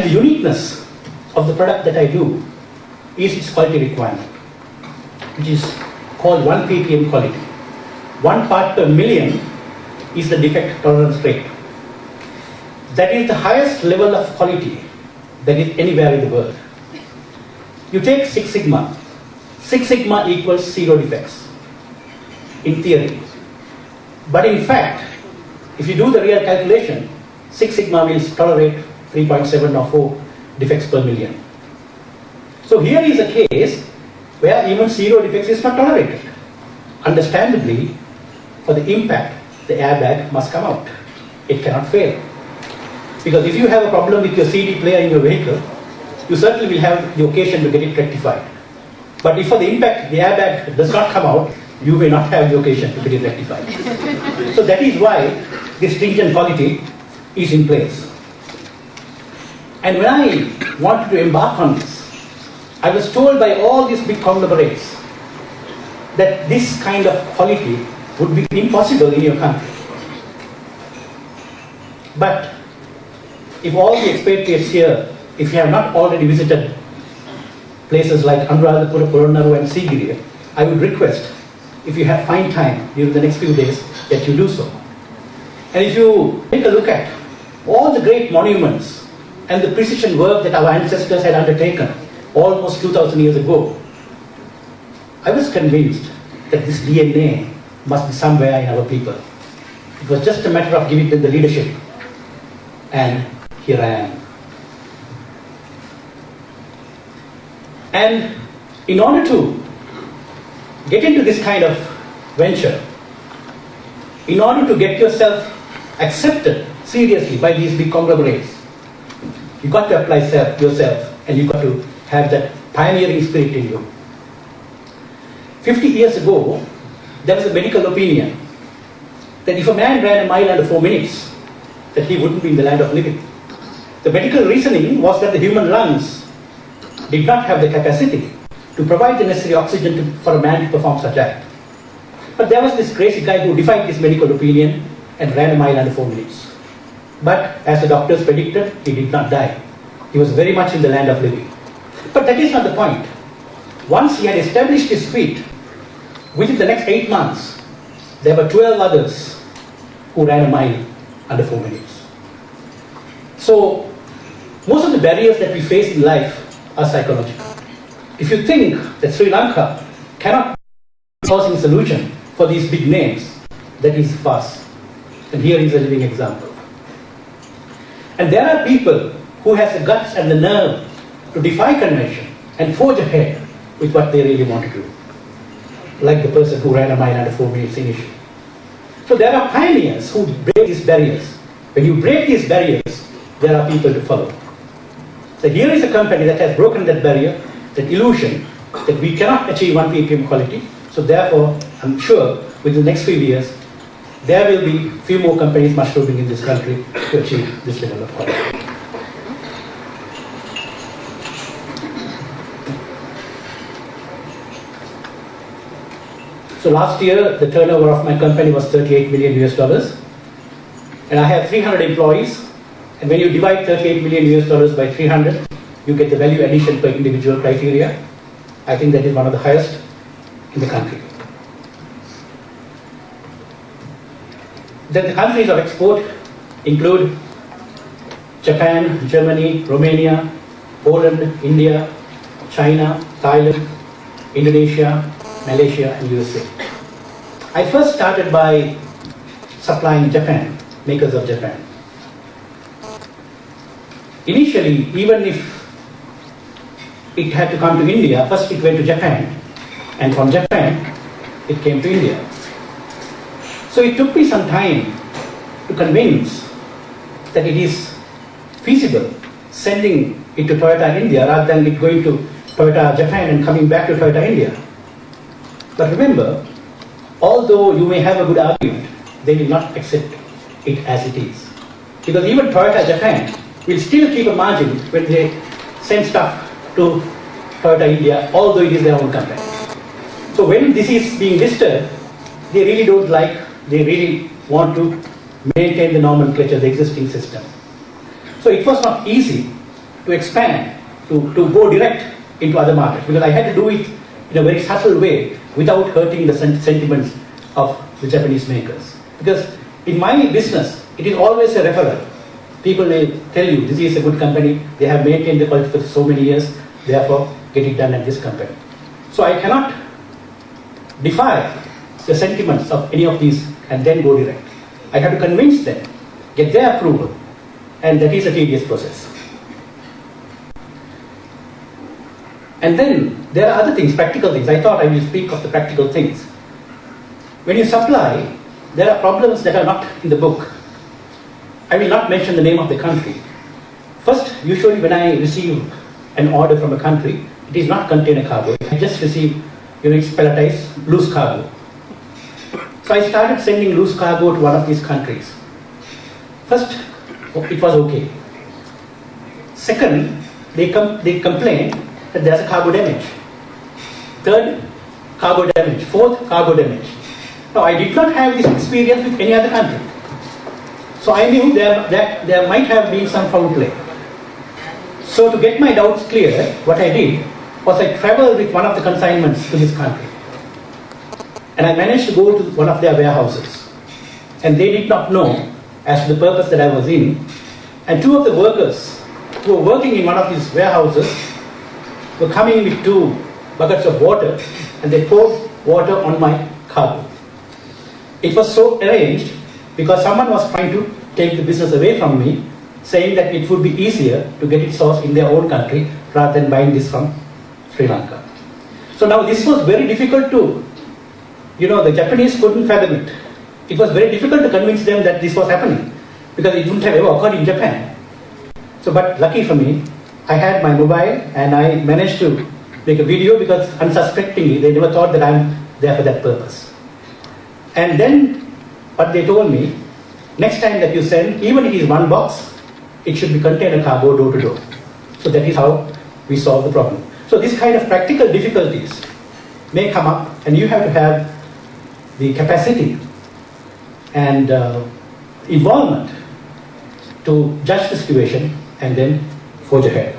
The uniqueness of the product that I do is its quality requirement, which is called 1 ppm quality. 1 part per million is the defect tolerance rate. That is the highest level of quality that is anywhere in the world. You take 6 sigma. 6 sigma equals 0 defects in theory. But in fact, if you do the real calculation, 6 sigma will tolerate 3.7 or 4 defects per million. So here is a case where even 0 defects is not tolerated. Understandably, for the impact, the airbag must come out. It cannot fail. Because if you have a problem with your CD player in your vehicle, you certainly will have the occasion to get it rectified. But if for the impact the airbag does not come out, you may not have the occasion to get it rectified. So that is why this stringent quality is in place. And when I wanted to embark on this, I was told by all these big conglomerates that this kind of quality would be impossible in your country. But if all the expatriates here, if you have not already visited places like Anuradhapura, Puranaru and Sigiriya, I would request, if you have fine time during the next few days, that you do so. And if you take a look at all the great monuments and the precision work that our ancestors had undertaken almost 2000 years ago, I was convinced that this DNA must be somewhere in our people. It was just a matter of giving them the leadership. And here I am. And in order to get into this kind of venture, in order to get yourself accepted seriously by these big conglomerates, you got to apply yourself and you got to have that pioneering spirit in you. 50 years ago, there was a medical opinion that if a man ran a mile under 4 minutes, that he wouldn't be in the land of living. The medical reasoning was that the human lungs did not have the capacity to provide the necessary oxygen for a man to perform such act. But there was this crazy guy who defied this medical opinion and ran a mile under 4 minutes. But as the doctors predicted, he did not die. He was very much in the land of living. But that is not the point. Once he had established his feet, within the next 8 months, there were 12 others who ran a mile under 4 minutes. So, most of the barriers that we face in life are psychological. If you think that Sri Lanka cannot be a housing solution for these big names, that is farce. And here is a living example. And there are people who have the guts and the nerve to defy convention and forge ahead with what they really want to do. Like the person who ran a mile under 4 minutes initially. So there are pioneers who break these barriers. When you break these barriers, there are people to follow. So here is a company that has broken that barrier, that illusion, that we cannot achieve 1 ppm quality. So therefore, I'm sure within the next few years, there will be few more companies mushrooming in this country to achieve this level of quality. So last year, the turnover of my company was 38 million US dollars. And I have 300 employees. And when you divide 38 million US dollars by 300, you get the value addition per individual criteria. I think that is one of the highest in the country. Then the countries of export include Japan, Germany, Romania, Poland, India, China, Thailand, Indonesia, Malaysia and USA. I first started by supplying Japan, makers of Japan. Initially, even if it had to come to India, first it went to Japan, and from Japan, it came to India. So it took me some time to convince that it is feasible sending it to Toyota India rather than it going to Toyota Japan and coming back to Toyota India. But remember, although you may have a good argument, they will not accept it as it is. Because even Toyota Japan will still keep a margin when they send stuff to Toyota India, although it is their own company. So when this is being listed, they really don't like, they really want to maintain the nomenclature, the existing system. So it was not easy to expand, to go direct into other markets, because I had to do it in a very subtle way without hurting the sentiments of the Japanese makers. Because in my business, it is always a referral. People will tell you, this is a good company, they have maintained the quality for so many years, therefore get it done at this company. So I cannot defy the sentiments of any of these and then go direct. I have to convince them, get their approval, and that is a tedious process. And then there are other things, practical things. I thought I will speak of the practical things. When you supply, there are problems that are not in the book. I will not mention the name of the country. First, usually when I receive an order from a country, it is not container cargo. I just receive, it's pelletized, loose cargo. So I started sending loose cargo to one of these countries. First, it was okay. Second, they complained that there's a cargo damage. Third, cargo damage. Fourth, cargo damage. Now, I did not have this experience with any other country. So I knew that there might have been some foul play. So to get my doubts clear, what I did was I traveled with one of the consignments to this country. And I managed to go to one of their warehouses. And they did not know as to the purpose that I was in. And two of the workers who were working in one of these warehouses were coming with 2 buckets of water, and they poured water on my cargo. It was so arranged because someone was trying to take the business away from me, saying that it would be easier to get it sourced in their own country rather than buying this from Sri Lanka. So now this was very difficult to, the Japanese couldn't fathom it. It was very difficult to convince them that this was happening because it wouldn't have ever occurred in Japan. So, but lucky for me, I had my mobile and I managed to make a video because unsuspectingly they never thought that I'm there for that purpose. And then what they told me, next time that you send, even if it is 1 box, it should be container cargo door to door. So that is how we solve the problem. So this kind of practical difficulties may come up, and you have to have the capacity and involvement to judge the situation and then forge ahead.